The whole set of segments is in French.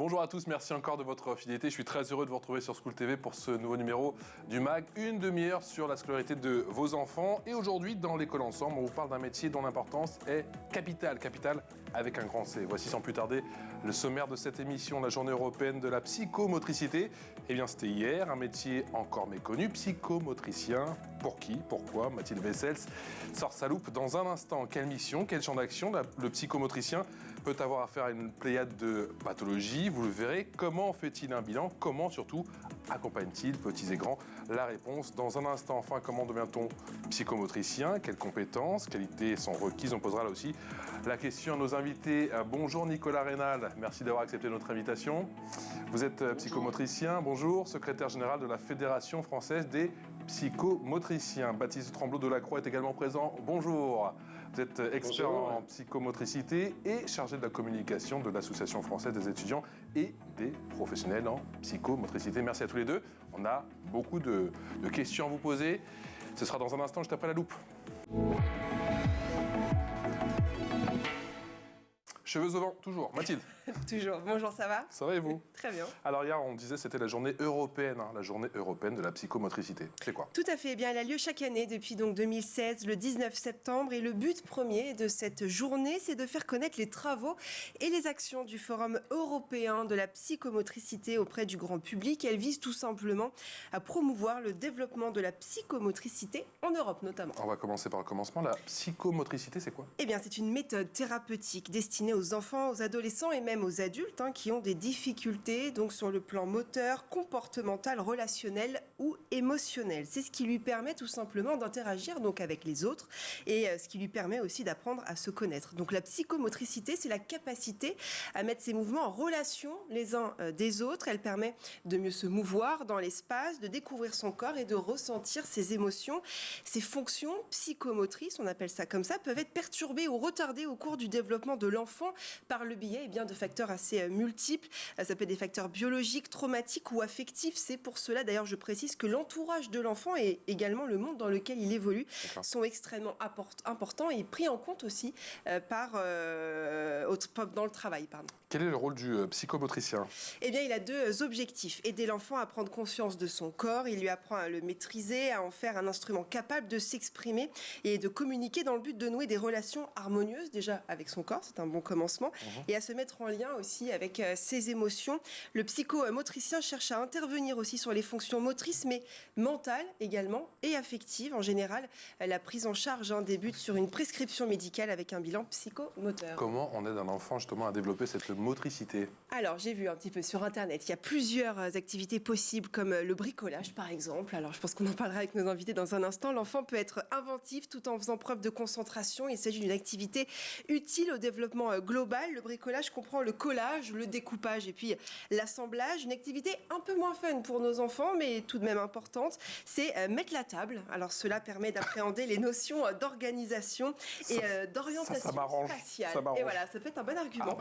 Bonjour à tous, merci encore de votre fidélité. Je suis très heureux de vous retrouver sur School TV pour ce nouveau numéro du MAG. Une demi-heure sur la scolarité de vos enfants. Et aujourd'hui, dans l'école ensemble, on vous parle d'un métier dont l'importance est capitale. Capitale avec un grand C. Voici sans plus tarder le sommaire de cette émission, la journée européenne de la psychomotricité. Eh bien, c'était hier, un métier encore méconnu, psychomotricien. Pour qui? Pourquoi? Mathilde Wessels sort sa loupe dans un instant. Quelle mission? Quel champ d'action? Le psychomotricien peut avoir affaire à une pléiade de pathologies. Vous le verrez. Comment fait-il un bilan? Comment surtout accompagne-t-il, petits et grands? La réponse dans un instant. Enfin, comment devient-on psychomotricien? Quelles compétences, qualités sont requises? On posera là aussi la question à nos invités. Bonjour Nicolas Rénal, merci d'avoir accepté notre invitation. Vous êtes psychomotricien, bonjour, secrétaire général de la Fédération française des psychomotriciens. Baptiste Tremblot de la Croix est également présent. Bonjour. Vous êtes expert en psychomotricité et chargé de la communication de l'Association française des étudiants et des professionnels en psychomotricité. Merci à tous les deux. On a beaucoup de questions à vous poser. Ce sera dans un instant, juste après la loupe. Cheveux au vent, toujours. Mathilde. Toujours. Bonjour, ça va? Ça va et vous? Très bien. Alors hier, on disait c'était la journée européenne, la journée européenne de la psychomotricité. C'est quoi? Tout à fait. Eh bien, elle a lieu chaque année depuis donc 2016, le 19 septembre. Et le but premier de cette journée, c'est de faire connaître les travaux et les actions du Forum européen de la psychomotricité auprès du grand public. Elle vise tout simplement à promouvoir le développement de la psychomotricité en Europe notamment. On va commencer par le commencement. La psychomotricité, c'est quoi? Eh bien, c'est une méthode thérapeutique destinée aux enfants, aux adolescents et même aux adultes qui ont des difficultés donc sur le plan moteur, comportemental, relationnel ou émotionnel. C'est ce qui lui permet tout simplement d'interagir donc avec les autres et ce qui lui permet aussi d'apprendre à se connaître. Donc la psychomotricité, c'est la capacité à mettre ses mouvements en relation les uns des autres. Elle permet de mieux se mouvoir dans l'espace, de découvrir son corps et de ressentir ses émotions. Ces fonctions psychomotrices, on appelle ça comme ça, peuvent être perturbées ou retardées au cours du développement de l'enfant par le biais de facteurs assez multiples. Ça peut être des facteurs biologiques, traumatiques ou affectifs. C'est pour cela, d'ailleurs, je précise que l'entourage de l'enfant et également le monde dans lequel il évolue sont extrêmement importants et pris en compte aussi dans le travail. Quel est le rôle du psychomotricien? Eh bien, il a deux objectifs. Aider l'enfant à prendre conscience de son corps. Il lui apprend à le maîtriser, à en faire un instrument capable de s'exprimer et de communiquer dans le but de nouer des relations harmonieuses, déjà avec son corps, c'est un bon commencement, et à se mettre en lien aussi avec ses émotions. Le psychomotricien cherche à intervenir aussi sur les fonctions motrices, mais mentales également et affectives. En général, la prise en charge débute sur une prescription médicale avec un bilan psychomoteur. Comment on aide un enfant justement à développer cette motricité? Alors, j'ai vu un petit peu sur Internet, il y a plusieurs activités possibles, comme le bricolage par exemple. Alors, je pense qu'on en parlera avec nos invités dans un instant. L'enfant peut être inventif tout en faisant preuve de concentration. Il s'agit d'une activité utile au développement global. Le bricolage comprend le collage, le découpage et puis l'assemblage. Une activité un peu moins fun pour nos enfants, mais tout de même importante, c'est mettre la table. Alors, cela permet d'appréhender les notions d'organisation et d'orientation spatiale. Et voilà, ça peut être un bon argument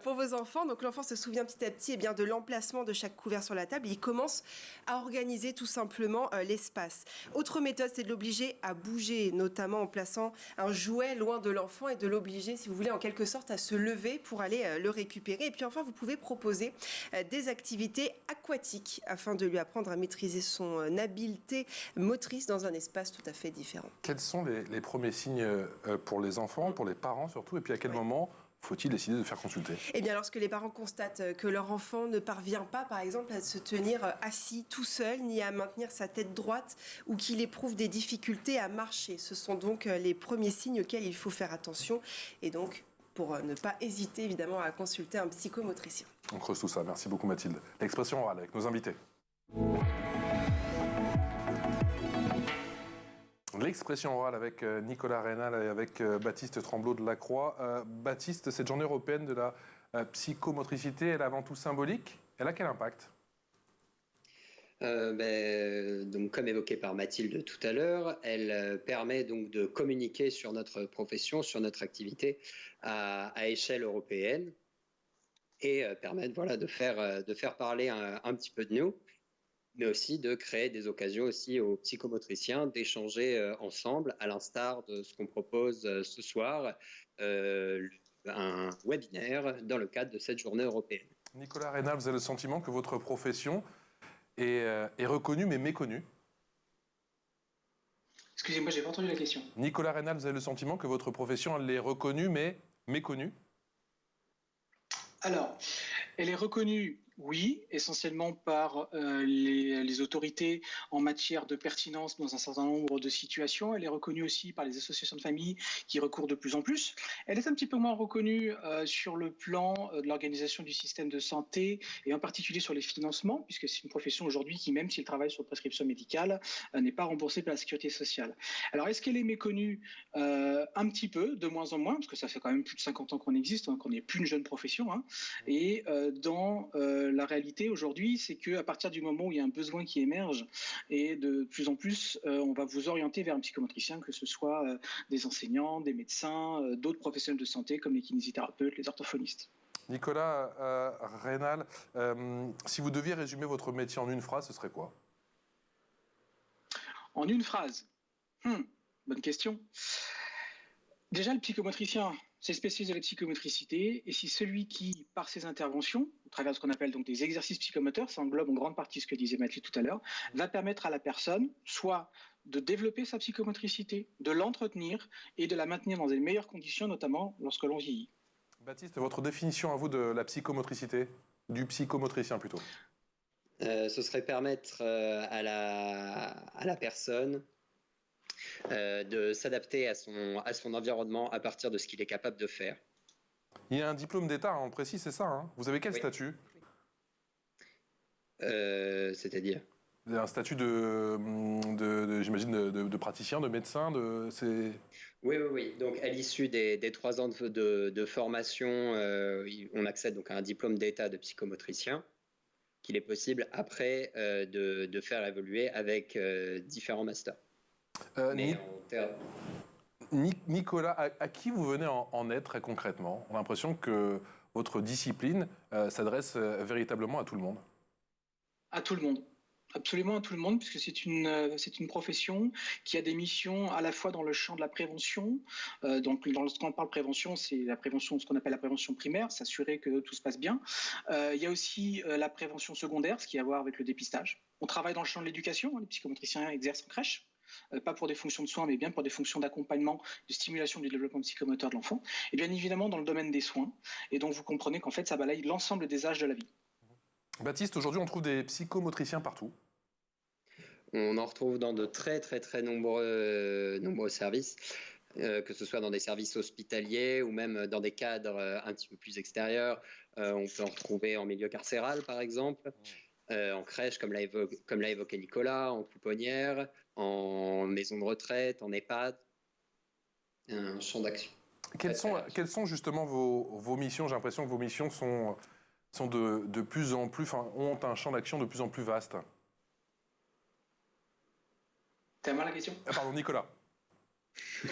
pour vos enfants. Donc, l'enfant se souvient petit à petit de l'emplacement de chaque couvert sur la table. Il commence à organiser tout simplement l'espace. Autre méthode, c'est de l'obliger à bouger, notamment en plaçant un jouet loin de l'enfant et de l'obliger, si vous voulez, en quelque sorte à se lever pour aller le récupérer. Et puis enfin, vous pouvez proposer des activités aquatiques afin de lui apprendre à maîtriser son habileté motrice dans un espace tout à fait différent. Quels sont les premiers signes pour les enfants, pour les parents surtout, et puis à quel moment faut-il décider de faire consulter? Eh bien, lorsque les parents constatent que leur enfant ne parvient pas, par exemple, à se tenir assis tout seul, ni à maintenir sa tête droite, ou qu'il éprouve des difficultés à marcher, ce sont donc les premiers signes auxquels il faut faire attention. Et donc, pour ne pas hésiter, évidemment, à consulter un psychomotricien. On creuse tout ça. Merci beaucoup, Mathilde. L'expression orale avec nos invités. L'expression orale avec Nicolas Rénal et avec Baptiste Tremblot de la Croix. Baptiste, cette journée européenne de la psychomotricité, elle est avant tout symbolique. Elle a quel impact? Donc, comme évoqué par Mathilde tout à l'heure, elle permet donc de communiquer sur notre profession, sur notre activité à échelle européenne et permettre de faire parler un petit peu de nous, mais aussi de créer des occasions aussi aux psychomotriciens d'échanger ensemble, à l'instar de ce qu'on propose ce soir, un webinaire dans le cadre de cette journée européenne. Nicolas Reynal, vous avez le sentiment que votre profession est reconnue mais méconnue? Excusez-moi, j'ai pas entendu la question. Nicolas Reynal, vous avez le sentiment que votre profession, elle est reconnue mais méconnue? Alors, elle est reconnue, oui, essentiellement par les autorités en matière de pertinence dans un certain nombre de situations. Elle est reconnue aussi par les associations de familles qui recourent de plus en plus. Elle est un petit peu moins reconnue sur le plan de l'organisation du système de santé et en particulier sur les financements, puisque c'est une profession aujourd'hui qui, même s'il travaille sur prescription médicale, n'est pas remboursée par la sécurité sociale. Alors, est-ce qu'elle est méconnue? Un petit peu, de moins en moins, parce que ça fait quand même plus de 50 ans qu'on existe, hein, qu'on n'est plus une jeune profession, hein. Et dans la réalité aujourd'hui, c'est qu'à partir du moment où il y a un besoin qui émerge, et de plus en plus, on va vous orienter vers un psychomotricien, que ce soit des enseignants, des médecins, d'autres professionnels de santé, comme les kinésithérapeutes, les orthophonistes. Nicolas Reynal, si vous deviez résumer votre métier en une phrase, ce serait quoi? En une phrase, bonne question. Déjà, le psychomotricien, c'est spécialiste de la psychomotricité, et si celui qui, par ses interventions, au travers de ce qu'on appelle donc des exercices psychomoteurs, ça englobe en grande partie ce que disait Mathilde tout à l'heure, va permettre à la personne soit de développer sa psychomotricité, de l'entretenir et de la maintenir dans les meilleures conditions, notamment lorsque l'on vieillit. Baptiste, votre définition à vous de la psychomotricité, du psychomotricien plutôt? Ce serait permettre à la personne de s'adapter à son environnement à partir de ce qu'il est capable de faire. Il y a un diplôme d'État, on précise, c'est ça, hein? Vous avez quel statut? C'est-à-dire? Un statut j'imagine, de praticien, de médecin, Oui. Donc, à l'issue des 3 ans de formation, on accède donc à un diplôme d'État de psychomotricien qu'il est possible après de faire évoluer avec différents masters. Nicolas, à qui vous venez en aide très concrètement? On a l'impression que votre discipline s'adresse véritablement à tout le monde. À tout le monde. Absolument à tout le monde, puisque c'est une profession qui a des missions à la fois dans le champ de la prévention. Donc, quand on parle prévention, c'est la prévention, ce qu'on appelle la prévention primaire, s'assurer que tout se passe bien. Il y a aussi la prévention secondaire, ce qui a à voir avec le dépistage. On travaille dans le champ de l'éducation, hein, les psychomotriciens exercent en crèche. Pas pour des fonctions de soins, mais bien pour des fonctions d'accompagnement, de stimulation du développement psychomoteur de l'enfant. Et bien évidemment dans le domaine des soins. Et donc vous comprenez qu'en fait, ça balaye l'ensemble des âges de la vie. Baptiste, aujourd'hui, on trouve des psychomotriciens partout. On en retrouve dans de très nombreux services, que ce soit dans des services hospitaliers ou même dans des cadres un petit peu plus extérieurs. On peut en retrouver en milieu carcéral, par exemple, en crèche, comme l'a évoqué Nicolas, en pouponnière, en maison de retraite, en EHPAD. Un champ d'action. Quelles sont justement vos missions? J'ai l'impression que vos missions sont de plus en plus, ont un champ d'action de plus en plus vaste. T'as mal la question? Pardon, Nicolas.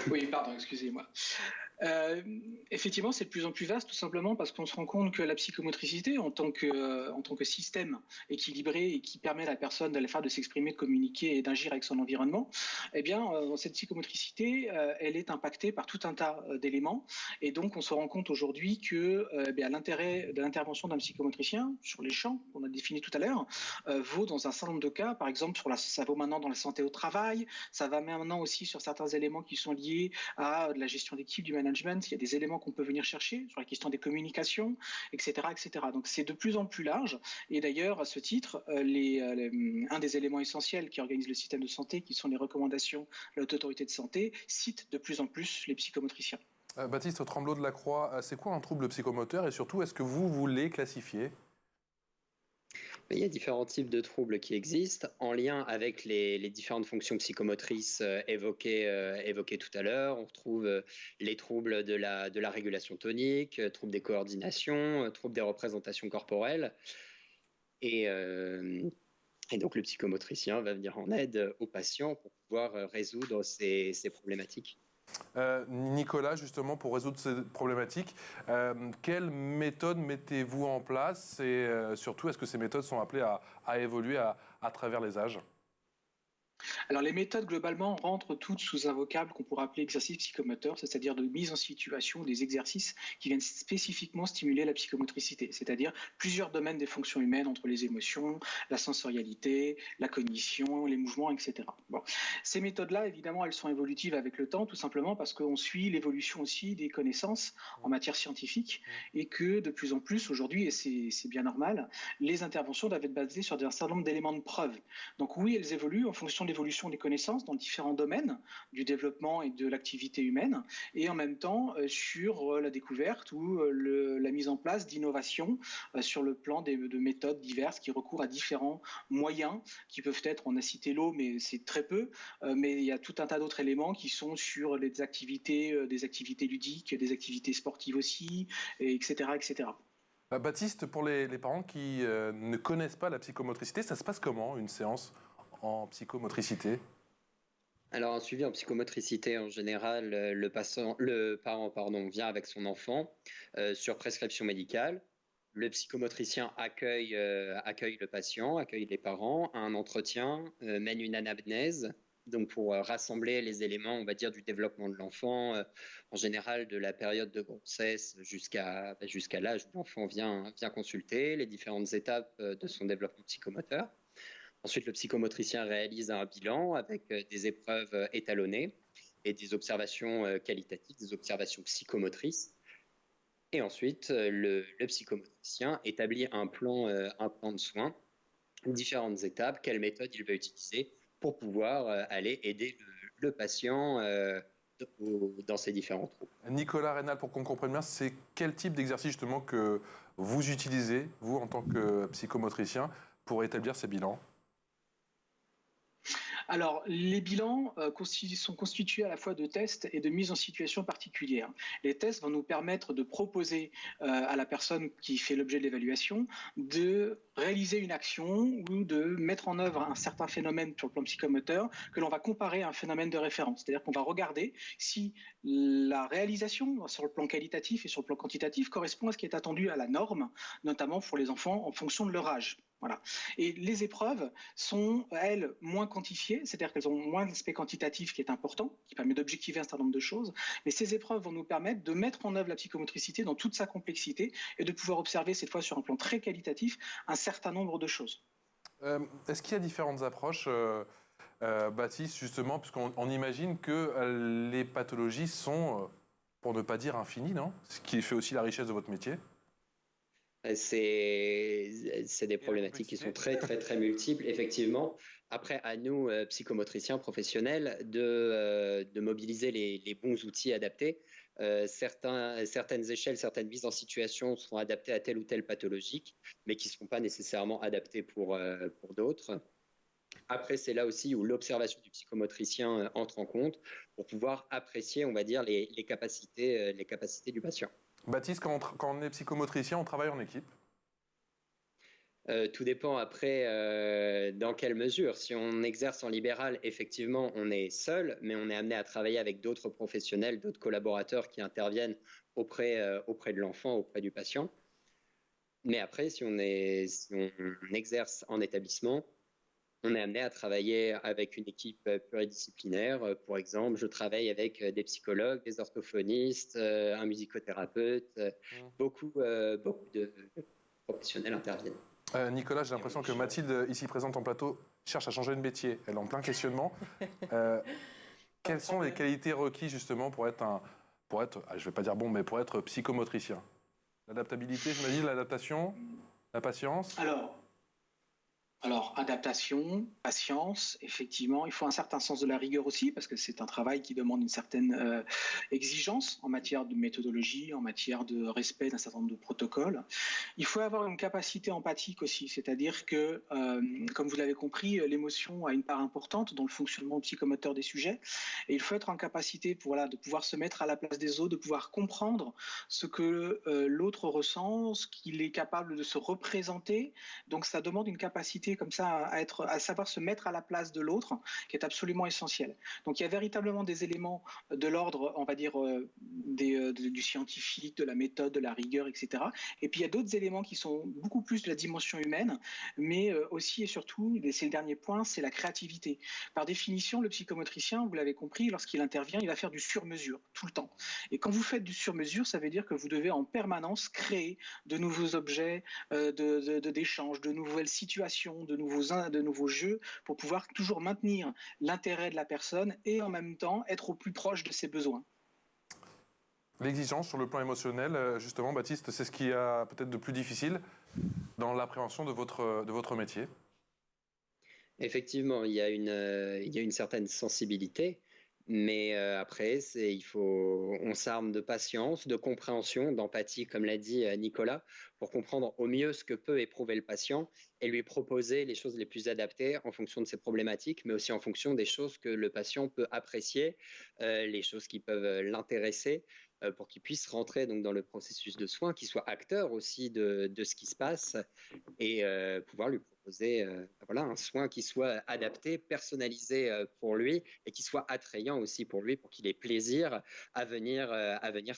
Oui, pardon, excusez-moi. Effectivement, c'est de plus en plus vaste, tout simplement parce qu'on se rend compte que la psychomotricité, en tant que système équilibré et qui permet à la personne de s'exprimer, de communiquer et d'agir avec son environnement, eh bien, cette psychomotricité, elle est impactée par tout un tas d'éléments. Et donc, on se rend compte aujourd'hui que l'intérêt de l'intervention d'un psychomotricien sur les champs qu'on a définis tout à l'heure vaut dans un certain nombre de cas. Par exemple, ça vaut maintenant dans la santé au travail, ça va maintenant aussi sur certains éléments qui sont liés à de la gestion d'équipe, du management. Il y a des éléments qu'on peut venir chercher sur la question des communications, etc. etc. Donc c'est de plus en plus large. Et d'ailleurs, à ce titre, un des éléments essentiels qui organise le système de santé, qui sont les recommandations de la Haute Autorité de Santé, cite de plus en plus les psychomotriciens. Baptiste Tremblot de la Croix, c'est quoi un trouble psychomoteur et surtout, est-ce que vous les classifiez? Il y a différents types de troubles qui existent en lien avec les différentes fonctions psychomotrices évoquées tout à l'heure. On retrouve les troubles de la régulation tonique, troubles des coordinations, troubles des représentations corporelles. Et donc le psychomotricien va venir en aide aux patients pour pouvoir résoudre ces problématiques. Nicolas, justement, pour résoudre ces problématiques, quelles méthodes mettez-vous en place et surtout, est-ce que ces méthodes sont appelées à évoluer à travers les âges? Alors les méthodes globalement rentrent toutes sous un vocable qu'on pourrait appeler exercice psychomoteur, c'est-à-dire de mise en situation des exercices qui viennent spécifiquement stimuler la psychomotricité, c'est-à-dire plusieurs domaines des fonctions humaines entre les émotions, la sensorialité, la cognition, les mouvements, etc. Bon. Ces méthodes-là, évidemment, elles sont évolutives avec le temps, tout simplement parce qu'on suit l'évolution aussi des connaissances en matière scientifique et que de plus en plus aujourd'hui, et c'est bien normal, les interventions doivent être basées sur un certain nombre d'éléments de preuve. Donc oui, elles évoluent en fonction de l'évolution des connaissances dans différents domaines du développement et de l'activité humaine, et en même temps sur la découverte ou la mise en place d'innovations sur le plan de méthodes diverses qui recourent à différents moyens qui peuvent être, on a cité l'eau, mais c'est très peu, mais il y a tout un tas d'autres éléments qui sont sur des activités ludiques, des activités sportives aussi, etc., etc. Baptiste, pour les parents qui ne connaissent pas la psychomotricité, ça se passe comment une séance en psychomotricité? Alors, un suivi en psychomotricité, en général, le parent vient avec son enfant sur prescription médicale. Le psychomotricien accueille le patient, accueille les parents, a un entretien, mène une anamnèse, donc pour rassembler les éléments, on va dire, du développement de l'enfant, en général de la période de grossesse jusqu'à l'âge où l'enfant vient consulter, les différentes étapes de son développement psychomoteur. Ensuite, le psychomotricien réalise un bilan avec des épreuves étalonnées et des observations qualitatives, des observations psychomotrices. Et ensuite, le psychomotricien établit un plan de soins, différentes étapes, quelle méthode il va utiliser pour pouvoir aller aider le patient dans ces différents troubles. Nicolas Rénal, pour qu'on comprenne bien, c'est quel type d'exercice justement que vous utilisez, vous en tant que psychomotricien, pour établir ces bilans? Alors, les bilans sont constitués à la fois de tests et de mise en situation particulière. Les tests vont nous permettre de proposer à la personne qui fait l'objet de l'évaluation de réaliser une action ou de mettre en œuvre un certain phénomène sur le plan psychomoteur que l'on va comparer à un phénomène de référence. C'est-à-dire qu'on va regarder si la réalisation sur le plan qualitatif et sur le plan quantitatif correspond à ce qui est attendu à la norme, notamment pour les enfants en fonction de leur âge. Voilà. Et les épreuves sont, elles, moins quantifiées, c'est-à-dire qu'elles ont moins d'aspect quantitatif qui est important, qui permet d'objectiver un certain nombre de choses, mais ces épreuves vont nous permettre de mettre en œuvre la psychomotricité dans toute sa complexité et de pouvoir observer, cette fois sur un plan très qualitatif, un certain nombre de choses. Est-ce qu'il y a différentes approches, Baptiste, justement, puisqu'on imagine que les pathologies sont, pour ne pas dire infinies, non? Ce qui fait aussi la richesse de votre métier. C'est des problématiques qui sont très, très, très multiples, effectivement. Après, à nous, psychomotriciens professionnels, de mobiliser les bons outils adaptés. Certaines échelles, certaines mises en situation seront adaptées à telle ou telle pathologie, mais qui ne seront pas nécessairement adaptées pour d'autres. Après, c'est là aussi où l'observation du psychomotricien entre en compte pour pouvoir apprécier, on va dire, les capacités du patient. Baptiste, quand on est psychomotricien, on travaille en équipe? Tout dépend après dans quelle mesure. Si on exerce en libéral, effectivement, on est seul, mais on est amené à travailler avec d'autres professionnels, d'autres collaborateurs qui interviennent auprès de l'enfant, auprès du patient. Mais après, si on exerce en établissement, on est amené à travailler avec une équipe pluridisciplinaire. Pour exemple, je travaille avec des psychologues, des orthophonistes, un musicothérapeute. Beaucoup de professionnels interviennent. Nicolas, j'ai l'impression que Mathilde, ici présente en plateau, cherche à changer de métier. Elle est en plein questionnement. Quelles sont les qualités requises justement pour être je ne vais pas dire bon, mais pour être psychomotricien? L'adaptabilité, j'imagine, l'adaptation, la patience? Alors, adaptation, patience, effectivement, il faut un certain sens de la rigueur aussi, parce que c'est un travail qui demande une certaine exigence en matière de méthodologie, en matière de respect d'un certain nombre de protocoles. Il faut avoir une capacité empathique aussi, c'est-à-dire que, comme vous l'avez compris, l'émotion a une part importante dans le fonctionnement psychomoteur des sujets, et il faut être en capacité de pouvoir se mettre à la place des autres, de pouvoir comprendre ce que l'autre ressent, ce qu'il est capable de se représenter. Donc ça demande une capacité capacité comme ça à savoir se mettre à la place de l'autre, qui est absolument essentielle. Donc il y a véritablement des éléments de l'ordre, on va dire, du scientifique, de la méthode, de la rigueur, etc. Et puis il y a d'autres éléments qui sont beaucoup plus de la dimension humaine, mais aussi et surtout, et c'est le dernier point, c'est la créativité. Par définition, le psychomotricien, vous l'avez compris, lorsqu'il intervient, il va faire du sur-mesure tout le temps. Et quand vous faites du sur-mesure, ça veut dire que vous devez en permanence créer de nouveaux objets d'échange, de nouvelles situations, de nouveaux jeux pour pouvoir toujours maintenir l'intérêt de la personne et en même temps être au plus proche de ses besoins. L'exigence sur le plan émotionnel, justement, Baptiste, c'est ce qui a peut-être de plus difficile dans l'appréhension de votre métier. Effectivement, il y a une certaine sensibilité, mais après, on s'arme de patience, de compréhension, d'empathie, comme l'a dit Nicolas, pour comprendre au mieux ce que peut éprouver le patient et lui proposer les choses les plus adaptées en fonction de ses problématiques, mais aussi en fonction des choses que le patient peut apprécier, les choses qui peuvent l'intéresser, pour qu'il puisse rentrer donc dans le processus de soins, qu'il soit acteur aussi de ce qui se passe et pouvoir lui proposer un soin qui soit adapté, personnalisé pour lui et qui soit attrayant aussi pour lui, pour qu'il ait plaisir à venir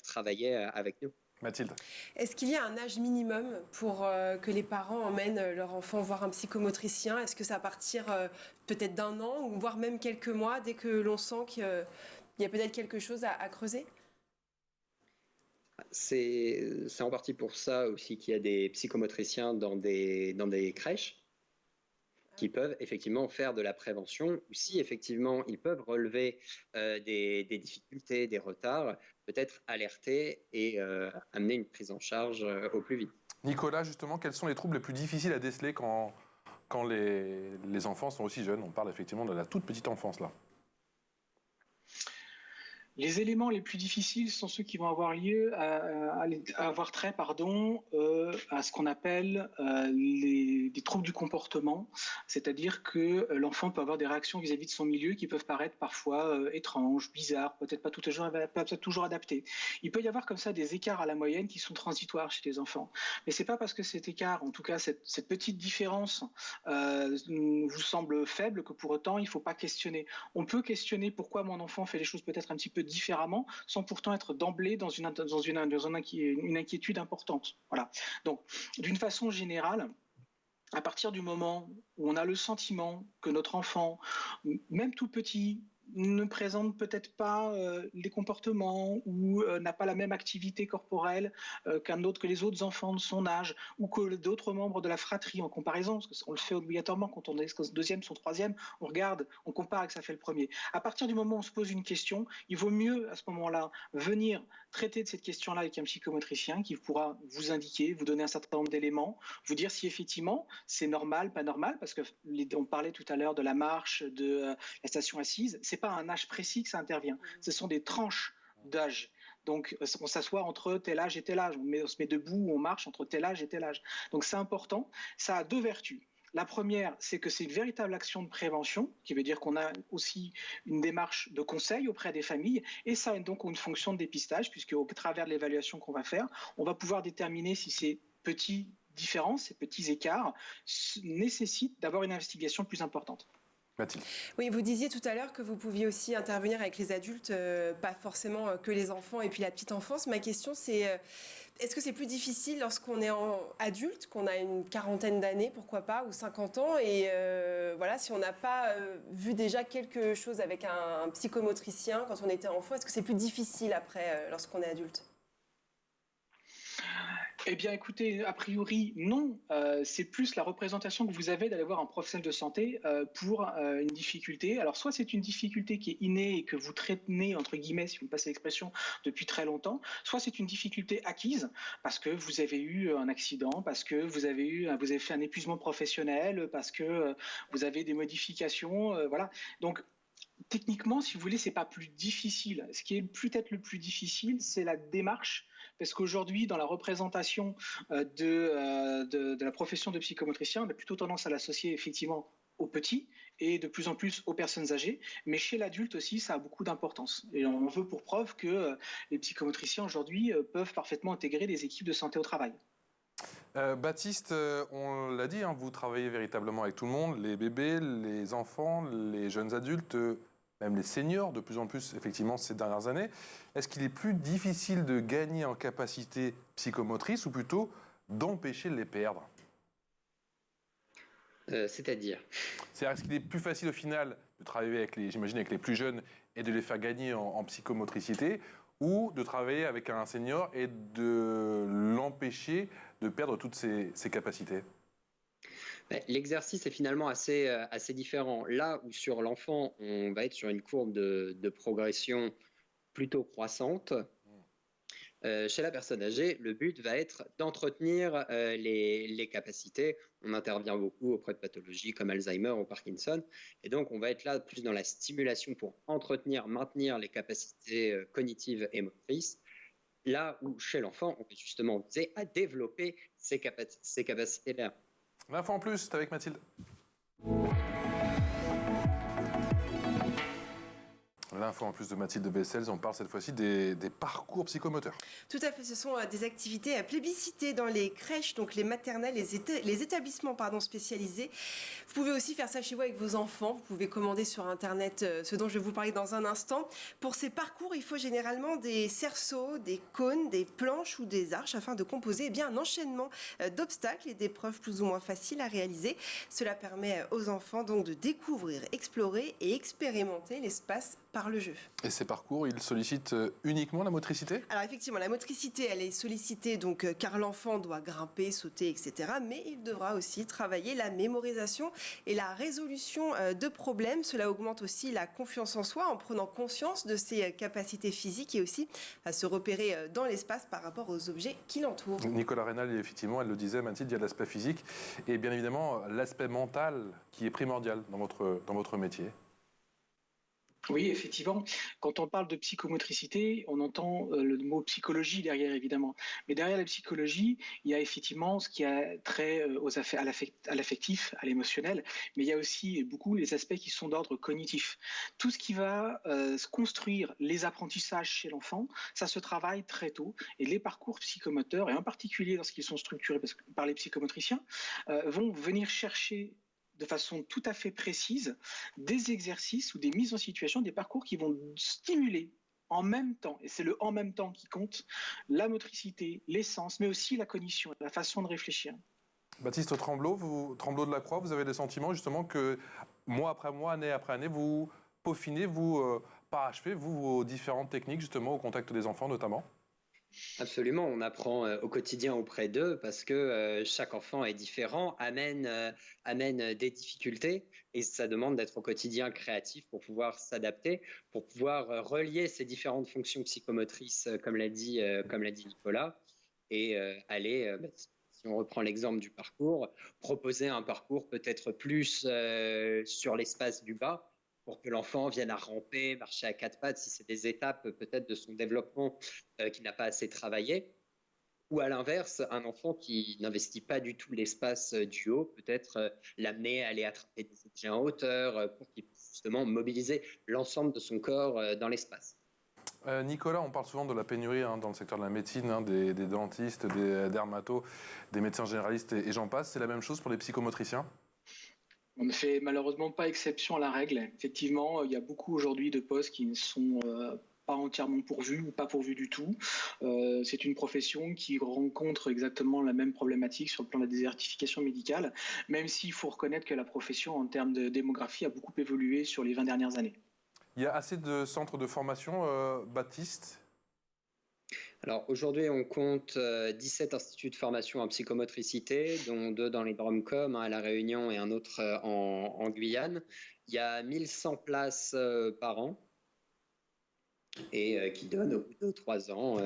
travailler avec nous. Mathilde. Est-ce qu'il y a un âge minimum pour que les parents emmènent leur enfant voir un psychomotricien? Est-ce que ça va partir peut-être d'un an ou voire même quelques mois dès que l'on sent qu'il y a peut-être quelque chose à creuser? C'est en partie pour ça aussi qu'il y a des psychomotriciens dans des crèches qui peuvent effectivement faire de la prévention, ou si effectivement ils peuvent relever des difficultés, des retards, peut-être alerter et amener une prise en charge au plus vite. Nicolas, justement, quels sont les troubles les plus difficiles à déceler quand les enfants sont aussi jeunes? On parle effectivement de la toute petite enfance là. Les éléments les plus difficiles sont ceux qui vont avoir lieu à avoir trait à ce qu'on appelle des troubles du comportement, c'est-à-dire que l'enfant peut avoir des réactions vis-à-vis de son milieu qui peuvent paraître parfois étranges, bizarres, peut-être pas toujours adaptées. Il peut y avoir comme ça des écarts à la moyenne qui sont transitoires chez les enfants, mais c'est pas parce que cet écart, en tout cas cette petite différence, vous semble faible que pour autant il faut pas questionner. On peut questionner pourquoi mon enfant fait les choses peut-être un petit peu différemment, sans pourtant être d'emblée dans une inquiétude importante. Voilà. Donc, d'une façon générale, à partir du moment où on a le sentiment que notre enfant, même tout petit, ne présente peut-être pas les comportements ou n'a pas la même activité corporelle que les autres enfants de son âge ou que d'autres membres de la fratrie en comparaison, parce qu'on le fait obligatoirement quand on est deuxième, son troisième, on regarde, on compare et que ça fait le premier. À partir du moment où on se pose une question, il vaut mieux à ce moment-là venir traiter de cette question-là avec un psychomotricien qui pourra vous indiquer, vous donner un certain nombre d'éléments, vous dire si effectivement c'est normal, pas normal, parce qu'on parlait tout à l'heure de la marche, de la station assise, c'est pas un âge précis que ça intervient, ce sont des tranches d'âge. Donc on s'assoit entre tel âge et tel âge, on se met debout, on marche entre tel âge et tel âge. Donc c'est important, ça a deux vertus. La première, c'est que c'est une véritable action de prévention, qui veut dire qu'on a aussi une démarche de conseil auprès des familles, et ça a donc une fonction de dépistage, puisque au travers de l'évaluation qu'on va faire, on va pouvoir déterminer si ces petites différences, ces petits écarts nécessitent d'avoir une investigation plus importante. Mathilde. Oui, vous disiez tout à l'heure que vous pouviez aussi intervenir avec les adultes, pas forcément que les enfants et puis la petite enfance. Ma question, c'est est-ce que c'est plus difficile lorsqu'on est adulte, qu'on a une quarantaine d'années, pourquoi pas, ou 50 ans, et voilà, si on n'a pas vu déjà quelque chose avec un psychomotricien quand on était enfant, est-ce que c'est plus difficile après lorsqu'on est adulte ? Eh bien, écoutez, a priori, non. C'est plus la représentation que vous avez d'aller voir un professionnel de santé pour une difficulté. Alors, soit c'est une difficulté qui est innée et que vous traînez, entre guillemets, si vous me passez l'expression, depuis très longtemps, soit c'est une difficulté acquise parce que vous avez eu un accident, parce que vous avez fait un épuisement professionnel, parce que vous avez des modifications, voilà. Donc, techniquement, si vous voulez, c'est pas plus difficile. Ce qui est peut-être le plus difficile, c'est la démarche. Parce qu'aujourd'hui, dans la représentation de la profession de psychomotricien, on a plutôt tendance à l'associer effectivement aux petits et de plus en plus aux personnes âgées. Mais chez l'adulte aussi, ça a beaucoup d'importance. Et on veut pour preuve que les psychomotriciens aujourd'hui peuvent parfaitement intégrer des équipes de santé au travail. Baptiste, on l'a dit, hein, vous travaillez véritablement avec tout le monde, les bébés, les enfants, les jeunes adultes, même les seniors, de plus en plus, effectivement, ces dernières années. Est-ce qu'il est plus difficile de gagner en capacité psychomotrice ou plutôt d'empêcher de les perdre? C'est-à-dire? C'est-à-dire, est-ce qu'il est plus facile au final de travailler avec j'imagine, avec les plus jeunes et de les faire gagner en psychomotricité, ou de travailler avec un senior et de l'empêcher de perdre toutes ses capacités? L'exercice est finalement assez différent. Là où sur l'enfant, on va être sur une courbe de progression plutôt croissante, chez la personne âgée, le but va être d'entretenir les capacités. On intervient beaucoup auprès de pathologies comme Alzheimer ou Parkinson. Et donc, on va être là plus dans la stimulation pour entretenir, maintenir les capacités cognitives et motrices. Là où chez l'enfant, on peut justement viser à développer ces capacités-là. L'info en plus, c'est avec Mathilde. L'info en plus de Mathilde Bessels, on parle cette fois-ci des parcours psychomoteurs. Tout à fait, ce sont des activités à plébisciter dans les crèches, donc les maternelles, les établissements spécialisés. Vous pouvez aussi faire ça chez vous avec vos enfants. Vous pouvez commander sur Internet ce dont je vais vous parler dans un instant. Pour ces parcours, il faut généralement des cerceaux, des cônes, des planches ou des arches afin de composer un enchaînement d'obstacles et d'épreuves plus ou moins faciles à réaliser. Cela permet aux enfants donc de découvrir, explorer et expérimenter l'espace par le jeu. Et ces parcours, ils sollicitent uniquement la motricité? Alors effectivement, la motricité, elle est sollicitée donc, car l'enfant doit grimper, sauter, etc. Mais il devra aussi travailler la mémorisation et la résolution de problèmes. Cela augmente aussi la confiance en soi en prenant conscience de ses capacités physiques et aussi à se repérer dans l'espace par rapport aux objets qui l'entourent. Nicolas Rénal, effectivement, elle le disait, Mathilde, il y a l'aspect physique et bien évidemment l'aspect mental qui est primordial dans votre métier. Oui, effectivement. Quand on parle de psychomotricité, on entend le mot psychologie derrière, évidemment. Mais derrière la psychologie, il y a effectivement ce qui a trait à l'affectif, à l'émotionnel, mais il y a aussi beaucoup les aspects qui sont d'ordre cognitif. Tout ce qui va se construire les apprentissages chez l'enfant, ça se travaille très tôt. Et les parcours psychomoteurs, et en particulier lorsqu'ils sont structurés par les psychomotriciens, vont venir chercher de façon tout à fait précise des exercices ou des mises en situation, des parcours qui vont stimuler en même temps, et c'est le en même temps qui compte, la motricité, les sens, mais aussi la cognition, la façon de réfléchir. Baptiste Tremblot de la Croix, vous avez le sentiment justement que mois après mois, année après année, vous peaufinez, vous parachevez vos différentes techniques justement au contact des enfants notamment? Absolument, on apprend au quotidien auprès d'eux parce que chaque enfant est différent, amène des difficultés et ça demande d'être au quotidien créatif pour pouvoir s'adapter, pour pouvoir relier ces différentes fonctions psychomotrices, comme l'a dit Nicolas, et aller, si on reprend l'exemple du parcours, proposer un parcours peut-être plus sur l'espace du bas, pour que l'enfant vienne à ramper, marcher à quatre pattes, si c'est des étapes peut-être de son développement qui n'a pas assez travaillé. Ou à l'inverse, un enfant qui n'investit pas du tout l'espace du haut, peut-être l'amener à aller attraper des objets en hauteur pour qu'il puisse justement mobiliser l'ensemble de son corps dans l'espace. Nicolas, on parle souvent de la pénurie dans le secteur de la médecine, des dentistes, des dermatos, des médecins généralistes et j'en passe. C'est la même chose pour les psychomotriciens? On ne fait malheureusement pas exception à la règle. Effectivement, il y a beaucoup aujourd'hui de postes qui ne sont pas entièrement pourvus ou pas pourvus du tout. C'est une profession qui rencontre exactement la même problématique sur le plan de la désertification médicale, même s'il faut reconnaître que la profession, en termes de démographie, a beaucoup évolué sur les 20 dernières années. Il y a assez de centres de formation, Baptiste? Alors aujourd'hui, on compte 17 instituts de formation en psychomotricité, dont 2 dans les Dromcom, à La Réunion et un autre en Guyane. Il y a 1100 places par an et qui donnent au bout de 3 ans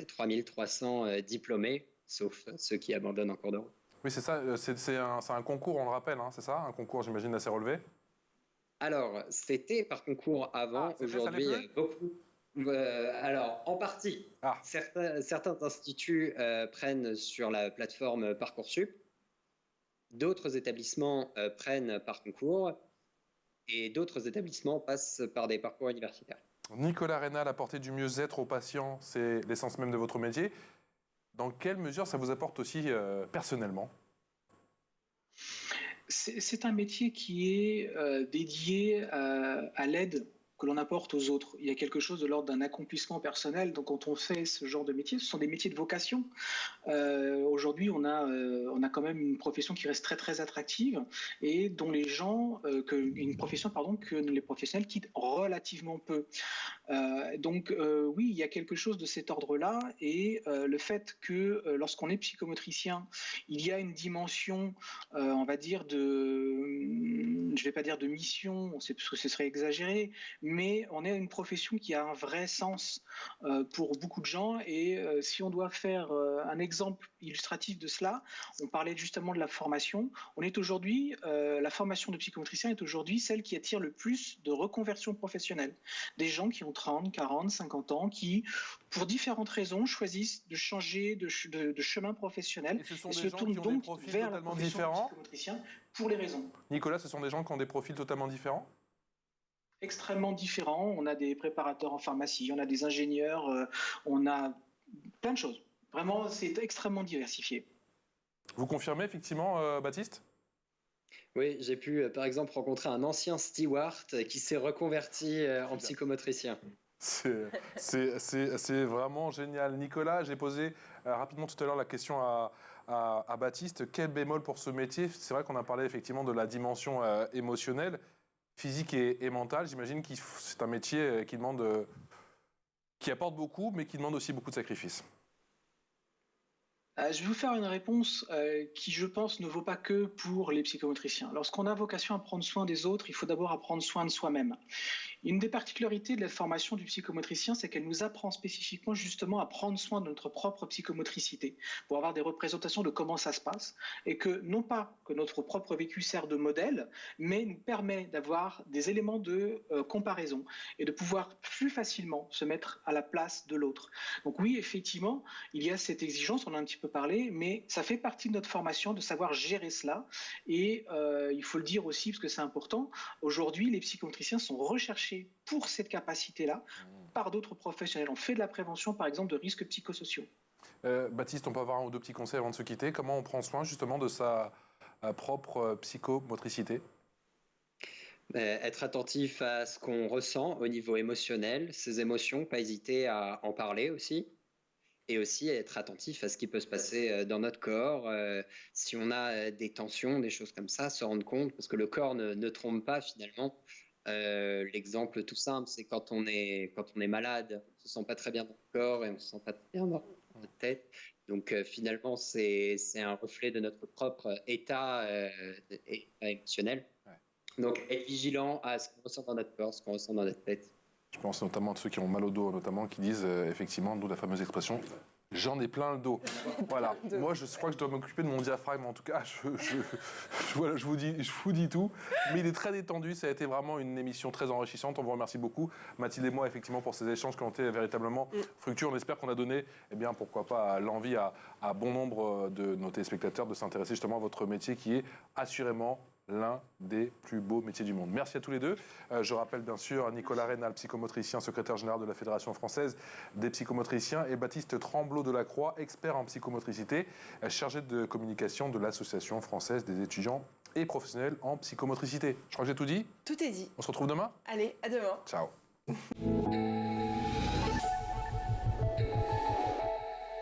3300 diplômés, sauf ceux qui abandonnent en cours de route. Oui, c'est ça, c'est un concours, on le rappelle, c'est ça? Un concours, j'imagine, assez relevé? Alors, c'était par concours avant, aujourd'hui, beaucoup. Alors, en partie, certains instituts prennent sur la plateforme Parcoursup, d'autres établissements prennent par concours et d'autres établissements passent par des parcours universitaires. Nicolas Rénal, apporter du mieux-être aux patients, c'est l'essence même de votre métier. Dans quelle mesure ça vous apporte aussi personnellement? C'est un métier qui est dédié à l'aide que l'on apporte aux autres. Il y a quelque chose de l'ordre d'un accomplissement personnel. Donc, quand on fait ce genre de métier, ce sont des métiers de vocation. Aujourd'hui, on a quand même une profession qui reste très très attractive et dont les gens, une profession pardon, que les professionnels quittent relativement peu. Oui, il y a quelque chose de cet ordre-là et le fait que lorsqu'on est psychomotricien, il y a une dimension, on va dire, je ne vais pas dire de mission, parce que ce serait exagéré, mais on est une profession qui a un vrai sens pour beaucoup de gens et si on doit faire un exemple illustratif de cela, on parlait justement de la formation. On est aujourd'hui, la formation de psychomotricien est aujourd'hui celle qui attire le plus de reconversion professionnelle. Des gens qui ont 30, 40, 50 ans, qui, pour différentes raisons, choisissent de changer de chemin professionnel Et ce sont et des se gens tournent qui ont des donc profils vers la totalement profession de différents? psychomotricien pour les raisons Nicolas, ce sont des gens qui ont des profils totalement différents? extrêmement différents. On a des préparateurs en pharmacie, on a des ingénieurs, on a plein de choses. Vraiment, c'est extrêmement diversifié. Vous confirmez effectivement, Baptiste? Oui, j'ai pu par exemple rencontrer un ancien steward qui s'est reconverti en psychomotricien. C'est vraiment génial. Nicolas, j'ai posé rapidement tout à l'heure la question à Baptiste. Quel bémol pour ce métier? C'est vrai qu'on a parlé effectivement de la dimension émotionnelle, physique et mentale. J'imagine que c'est un métier qui demande, qui apporte beaucoup, mais qui demande aussi beaucoup de sacrifices. Je vais vous faire une réponse qui, je pense, ne vaut pas que pour les psychomotriciens. Lorsqu'on a vocation à prendre soin des autres, il faut d'abord apprendre soin de soi-même. Une des particularités de la formation du psychomotricien, c'est qu'elle nous apprend spécifiquement justement à prendre soin de notre propre psychomotricité, pour avoir des représentations de comment ça se passe, et que non pas que notre propre vécu sert de modèle, mais nous permet d'avoir des éléments de comparaison et de pouvoir plus facilement se mettre à la place de l'autre. Donc oui, effectivement, il y a cette exigence, on en a un petit peu parlé, mais ça fait partie de notre formation de savoir gérer cela, et il faut le dire aussi, parce que c'est important, aujourd'hui, les psychomotriciens sont recherchés pour cette capacité-là par d'autres professionnels. On fait de la prévention, par exemple, de risques psychosociaux. Baptiste, on peut avoir un ou deux petits conseils avant de se quitter. Comment on prend soin justement de sa propre psychomotricité? Être attentif à ce qu'on ressent au niveau émotionnel, ses émotions, pas hésiter à en parler aussi. Et aussi être attentif à ce qui peut se passer dans notre corps. Si on a des tensions, des choses comme ça, se rendre compte, parce que le corps ne trompe pas finalement. L'exemple tout simple, c'est quand on est malade, on ne se sent pas très bien dans le corps et on ne se sent pas très bien dans notre tête. Donc finalement, c'est un reflet de notre propre état émotionnel. Ouais. Donc être vigilant à ce qu'on ressent dans notre corps, ce qu'on ressent dans notre tête. Je pense notamment à ceux qui ont mal au dos, notamment, qui disent effectivement, d'où la fameuse expression « j'en ai plein le dos ». Voilà, moi je crois que je dois m'occuper de mon diaphragme, en tout cas, voilà, je vous dis tout. Mais il est très détendu, ça a été vraiment une émission très enrichissante, on vous remercie beaucoup, Mathilde et moi, effectivement, pour ces échanges qui ont été véritablement fructueux. On espère qu'on a donné, eh bien, pourquoi pas, l'envie à bon nombre de nos téléspectateurs de s'intéresser justement à votre métier qui est assurément l'un des plus beaux métiers du monde. Merci à tous les deux. Je rappelle bien sûr Nicolas Reynal, psychomotricien, secrétaire général de la Fédération française des psychomotriciens, et Baptiste Tremblot-Delacroix, expert en psychomotricité, chargé de communication de l'Association française des étudiants et professionnels en psychomotricité. Je crois que j'ai tout dit. Tout est dit. On se retrouve demain. Allez, à demain. Ciao.